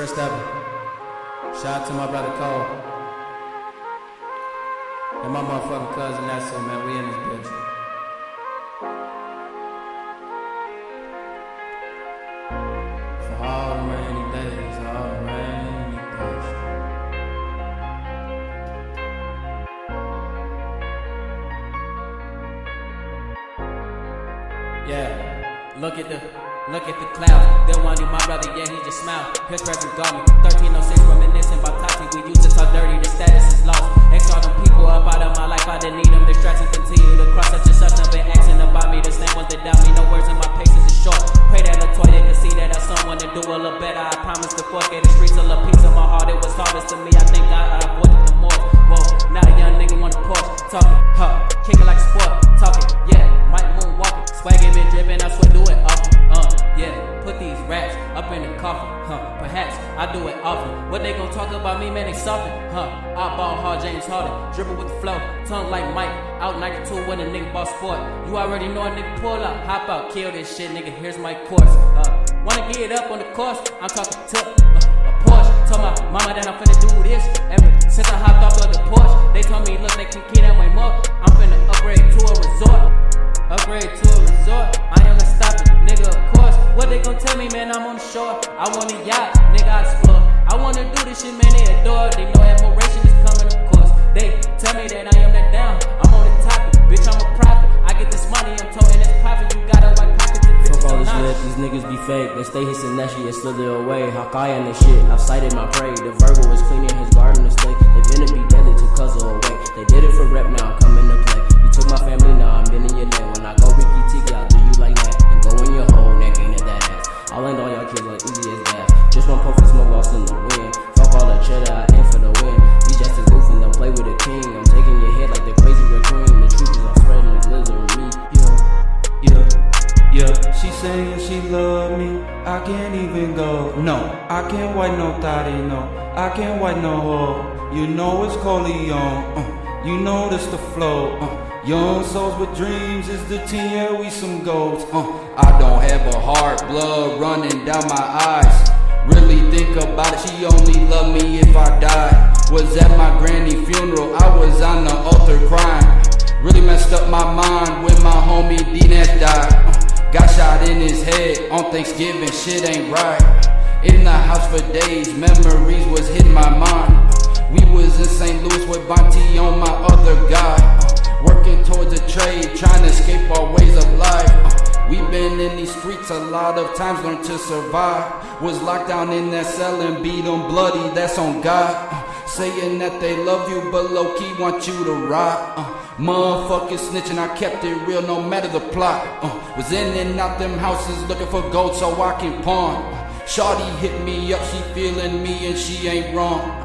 Steppa. Shout out to my brother Cole. And my motherfucking cousin Natsu, man. We in this bitch. For all the rainy days, all the rainy days. Yeah, look at the clouds. They'll want you, my brother, yeah, he just smiled. His presence got me. 1306 reminiscing about Tati. We used to talk dirty, the status is lost. X all them people up out of my life, I didn't need them. Distractions continue to cross such and such. I've been asking about me, the same ones that doubt me. No words in my patience is short. Pray that a toy they can see that I'm someone to do a little better. I promise to forget the streets, a little piece of my heart. It was hardest to me, I think I avoided the more. Whoa, now a young nigga want to Porsche. Talking, kicking like sport. Talking, yeah, might moonwalking. Swaggin' been dripping, I swear do it often. Yeah, put these raps up in the coffin, perhaps I do it often. What they gon' talk about me, man, they soften, I ball hard, James Harden, dribble with the flow, tongue like Mike, out 92 when a nigga ball sport. You already know a nigga pull up, hop out, kill this shit, nigga, here's my course. Wanna get up on the course, I'm talking to a Porsche. Told my mama that I'm finna do this, ever since I hopped off of the porch. They told me, look, they can keep that way more, I'm finna upgrade to a resort. Upgrade to a resort, I ain't gonna stop it, nigga, of course. What they gon' tell me, man, I'm on the shore. I want a yacht, nigga, I explore. I wanna do this shit, man, they adore. They know admiration is coming, of course. They tell me that I am that down, I'm on the topic. Bitch, I'm a prophet, I get this money, I'm toting this profit. You got a white pocket to bitches. Fuck all this lip, these niggas be fake. They stay hissing that shit and slither away. Hawkeye and this shit, I've cited my prey. The Virgo is cleaning his garden estate. They finna be deadly to cuzzle away. They did it for rep, now I'm coming to play. You took my family, now I'm bending your neck. When I go Ricky Tiki, I'll do you like that. And go in your hole, neck ain't at that ass. I'll end all y'all kids like easy as gas. Just one puff of smoke lost in the wind. Fuck all the cheddar, I aim for the win. We just a goof and they'll play with the king. I'm taking your head like the crazy raccoon. The truth is I'm spreading the glitter in me. Yeah, she saying she love me, I can't even go. No, I can't wipe no thotty, no, I can't wipe no hoe. You know it's Colione, you know this the flow. Young souls with dreams is the team, yeah, we some goats. I don't have a heart, blood running down my eyes. Really think about it, she only love me if I die. Was at my granny funeral, I was on the altar crying. Really messed up my mind when my homie D-Nash died. Got shot in his head on Thanksgiving, shit ain't right. In the house for days, memories was hitting my mind. We was in St. Louis with Bonte on my other guy. Working towards a trade, trying to escape our ways of life. We been in these streets a lot of times, learned to survive. Was locked down in that cell and beat on bloody, that's on God. Saying that they love you, but low-key want you to ride. Motherfuckers snitching, I kept it real no matter the plot. Was in and out them houses looking for gold so I can pawn. Shawty hit me up, she feeling me and she ain't wrong.